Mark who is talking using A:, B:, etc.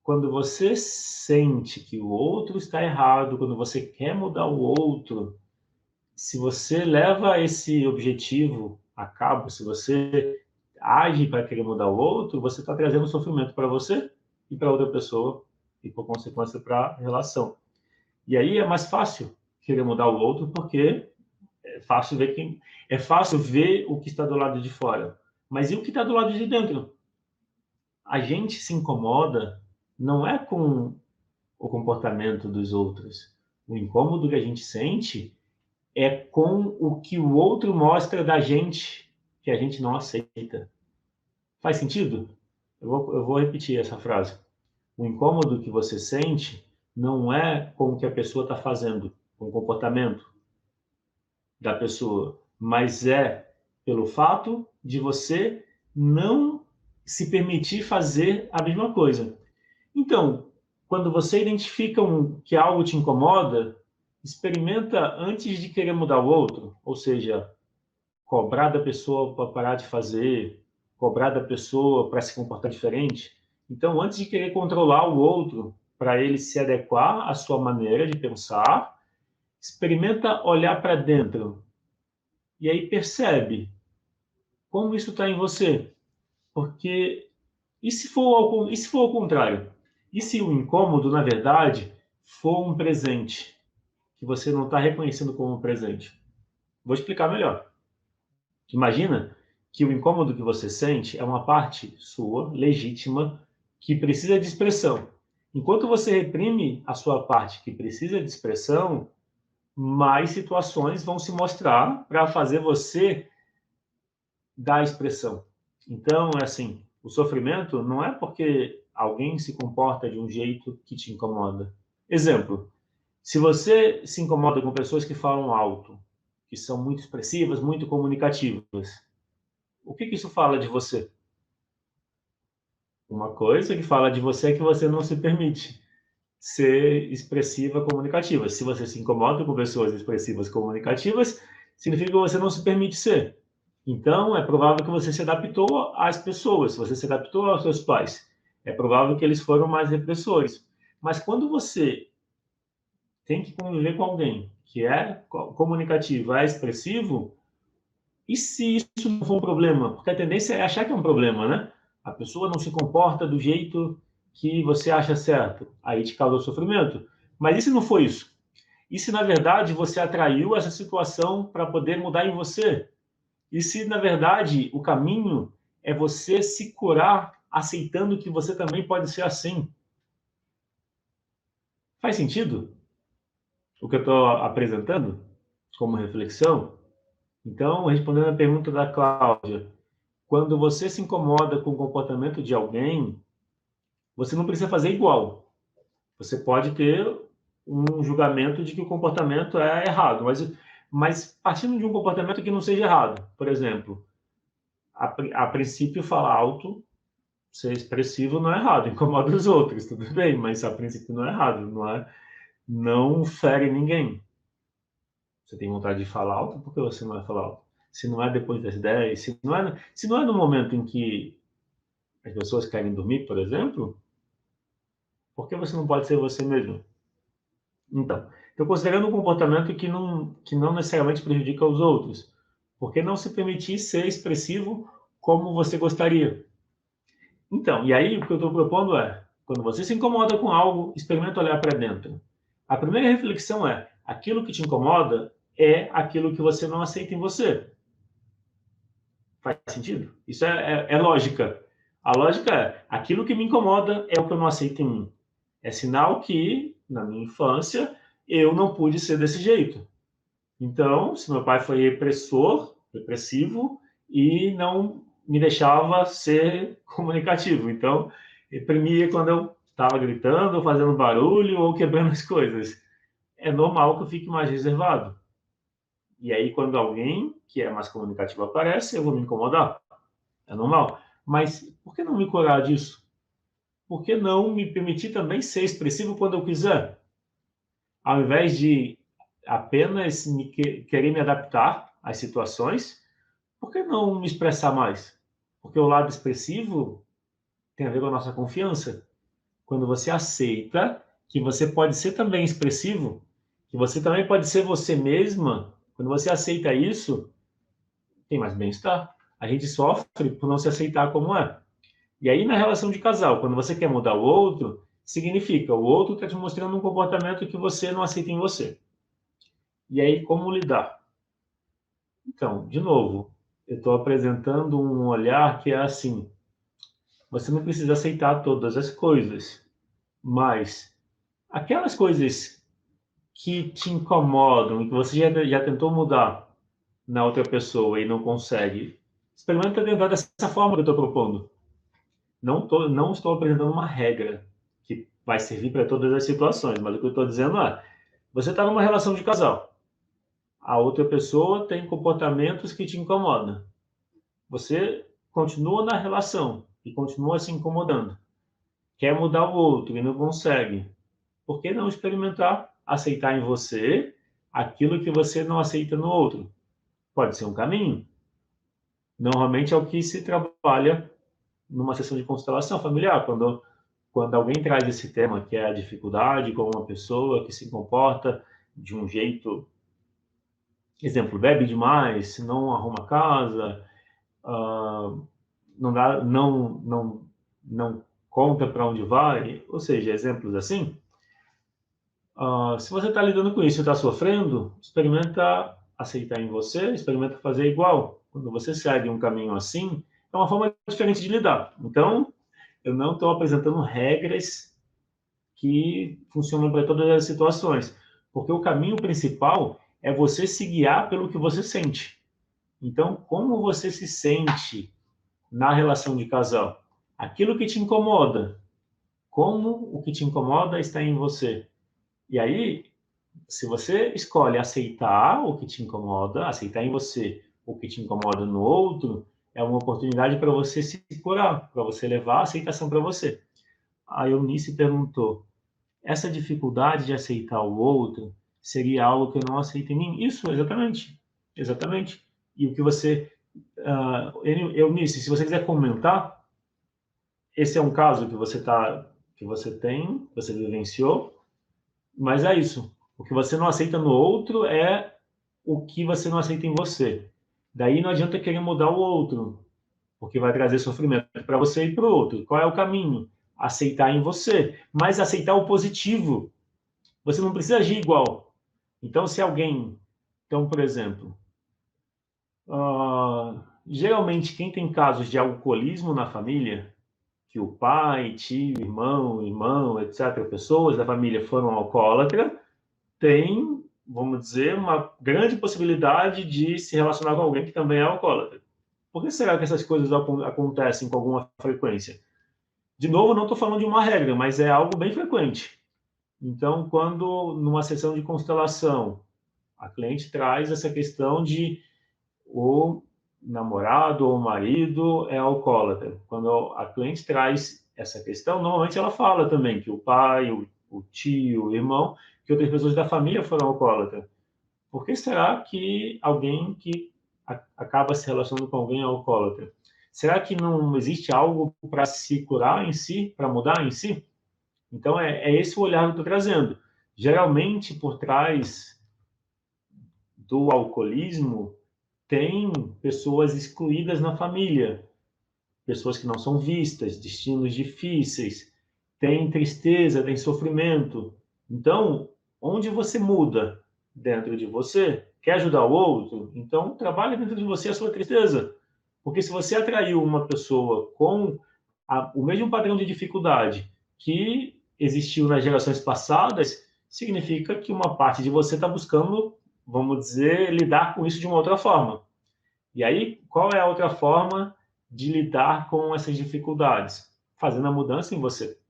A: quando você sente que o outro está errado, quando você quer mudar o outro, se você leva esse objetivo a cabo, se você age para querer mudar o outro, você está trazendo sofrimento para você e para outra pessoa e, por consequência, para a relação. E aí é mais fácil querer mudar o outro porque é fácil ver o que está do lado de fora. Mas e o que está do lado de dentro? A gente se incomoda não é com o comportamento dos outros. O incômodo que a gente sente é com o que o outro mostra da gente que a gente não aceita. Faz sentido? Eu vou repetir essa frase. O incômodo que você sente não é com o que a pessoa está fazendo, com o comportamento da pessoa, mas é pelo fato de você não se permitir fazer a mesma coisa. Então, quando você identifica que algo te incomoda, experimenta antes de querer mudar o outro, ou seja, cobrar da pessoa para parar de fazer, cobrar da pessoa para se comportar diferente. Então, antes de querer controlar o outro para ele se adequar à sua maneira de pensar, experimenta olhar para dentro e aí percebe como isso está em você. Porque e se for ao contrário? E se o incômodo, na verdade, for um presente que você não está reconhecendo como um presente? Vou explicar melhor. Imagina que o incômodo que você sente é uma parte sua, legítima, que precisa de expressão. Enquanto você reprime a sua parte que precisa de expressão, mais situações vão se mostrar para fazer você dar expressão. Então, é assim, o sofrimento não é porque alguém se comporta de um jeito que te incomoda. Exemplo, se você se incomoda com pessoas que falam alto, que são muito expressivas, muito comunicativas, o que isso fala de você? Uma coisa que fala de você é que você não se permite ser expressiva, comunicativa. Se você se incomoda com pessoas expressivas, comunicativas, significa que você não se permite ser. Então, é provável que você se adaptou às pessoas, você se adaptou aos seus pais. É provável que eles foram mais repressores. Mas quando você tem que conviver com alguém que é comunicativo, é expressivo, e se isso não for um problema? Porque a tendência é achar que é um problema, né? A pessoa não se comporta do jeito que você acha certo. Aí te causa sofrimento. Mas e se não for isso? E se, na verdade, você atraiu essa situação para poder mudar em você? E se, na verdade, o caminho é você se curar aceitando que você também pode ser assim? Faz sentido o que eu estou apresentando como reflexão? Então, respondendo a pergunta da Cláudia, quando você se incomoda com o comportamento de alguém, você não precisa fazer igual. Você pode ter um julgamento de que o comportamento é errado, mas partindo de um comportamento que não seja errado. Por exemplo, a princípio falar alto, ser expressivo não é errado, incomoda os outros, tudo bem, mas a princípio não é errado, não fere ninguém. Você tem vontade de falar alto, por que você não vai falar alto? Se não é depois das 10, se não é no momento em que as pessoas querem dormir, por exemplo, por que você não pode ser você mesmo? Então, estou considerando um comportamento que não necessariamente prejudica os outros. Por que não se permitir ser expressivo como você gostaria? Então, e aí o que eu estou propondo é, quando você se incomoda com algo, experimenta olhar para dentro. A primeira reflexão é, aquilo que te incomoda é aquilo que você não aceita em você. Faz sentido? Isso é lógica. A lógica é, aquilo que me incomoda é o que eu não aceito em mim. É sinal que, na minha infância, eu não pude ser desse jeito. Então, se meu pai foi repressivo, e não me deixava ser comunicativo. Então, reprimia quando eu estava gritando, fazendo barulho ou quebrando as coisas. É normal que eu fique mais reservado. E aí, quando alguém que é mais comunicativo aparece, eu vou me incomodar. É normal. Mas por que não me curar disso? Por que não me permitir também ser expressivo quando eu quiser? Ao invés de apenas querer me adaptar às situações, por que não me expressar mais? Porque o lado expressivo tem a ver com a nossa confiança. quando você aceita que você pode ser também expressivo, que você também pode ser você mesma, quando você aceita isso, tem mais bem-estar. A gente sofre por não se aceitar como é. E aí, na relação de casal, quando você quer mudar o outro, significa o outro está te mostrando um comportamento que você não aceita em você. E aí, como lidar? Então, de novo, eu estou apresentando um olhar que é assim: você não precisa aceitar todas as coisas, mas aquelas coisas que te incomodam e que você já tentou mudar na outra pessoa e não consegue, experimenta tentar dessa forma que eu estou propondo. Não estou apresentando uma regra que vai servir para todas as situações, mas o que eu estou dizendo é: você está numa relação de casal, a outra pessoa tem comportamentos que te incomodam. Você continua na relação e continua se incomodando. Quer mudar o outro e não consegue. Por que não experimentar aceitar em você aquilo que você não aceita no outro? Pode ser um caminho. Normalmente é o que se trabalha numa sessão de constelação familiar, quando alguém traz esse tema, que é a dificuldade com uma pessoa que se comporta de um jeito, exemplo, bebe demais, não arruma casa, não dá, não conta para onde vai, ou seja, exemplos assim. Se você está lidando com isso e está sofrendo, experimenta aceitar em você, experimenta fazer igual. Quando você segue um caminho assim, é uma forma diferente de lidar. Então, eu não estou apresentando regras que funcionam para todas as situações, porque o caminho principal é você se guiar pelo que você sente. Então, como você se sente na relação de casal? Aquilo que te incomoda, como o que te incomoda está em você. E aí, se você escolhe aceitar o que te incomoda, aceitar em você o que te incomoda no outro, é uma oportunidade para você se curar, para você levar a aceitação para você. A Eunice perguntou: essa dificuldade de aceitar o outro seria algo que eu não aceito em mim? Isso, exatamente. Exatamente. E o que você. Eunice, se você quiser comentar, esse é um caso que que você tem, que você vivenciou, mas é isso. O que você não aceita no outro é o que você não aceita em você. Daí não adianta querer mudar o outro, porque vai trazer sofrimento para você e para o outro. Qual é o caminho? Aceitar em você, mas aceitar o positivo. Você não precisa agir igual. Então, se alguém. Então, por exemplo, geralmente quem tem casos de alcoolismo na família, que o pai, tio, irmão, etc., pessoas da família foram alcoólatras, tem, vamos dizer, uma grande possibilidade de se relacionar com alguém que também é alcoólatra. Por que será que essas coisas acontecem com alguma frequência? De novo, não estou falando de uma regra, mas é algo bem frequente. Então, quando numa sessão de constelação, a cliente traz essa questão de o namorado ou o marido é alcoólatra. Quando a cliente traz essa questão, normalmente ela fala também que o pai, o tio, o irmão, que outras pessoas da família foram alcoólatras. Por que será que alguém que acaba se relacionando com alguém é alcoólatra? Será que não existe algo para se curar em si, para mudar em si? Então, é esse o olhar que eu estou trazendo. Geralmente, por trás do alcoolismo, tem pessoas excluídas na família, pessoas que não são vistas, destinos difíceis, tem tristeza, tem sofrimento. Então, onde você muda? Dentro de você. Quer ajudar o outro? Então, trabalhe dentro de você a sua tristeza. Porque se você atraiu uma pessoa com o mesmo padrão de dificuldade que existiu nas gerações passadas, significa que uma parte de você está buscando, vamos dizer, lidar com isso de uma outra forma. E aí, qual é a outra forma de lidar com essas dificuldades? Fazendo a mudança em você.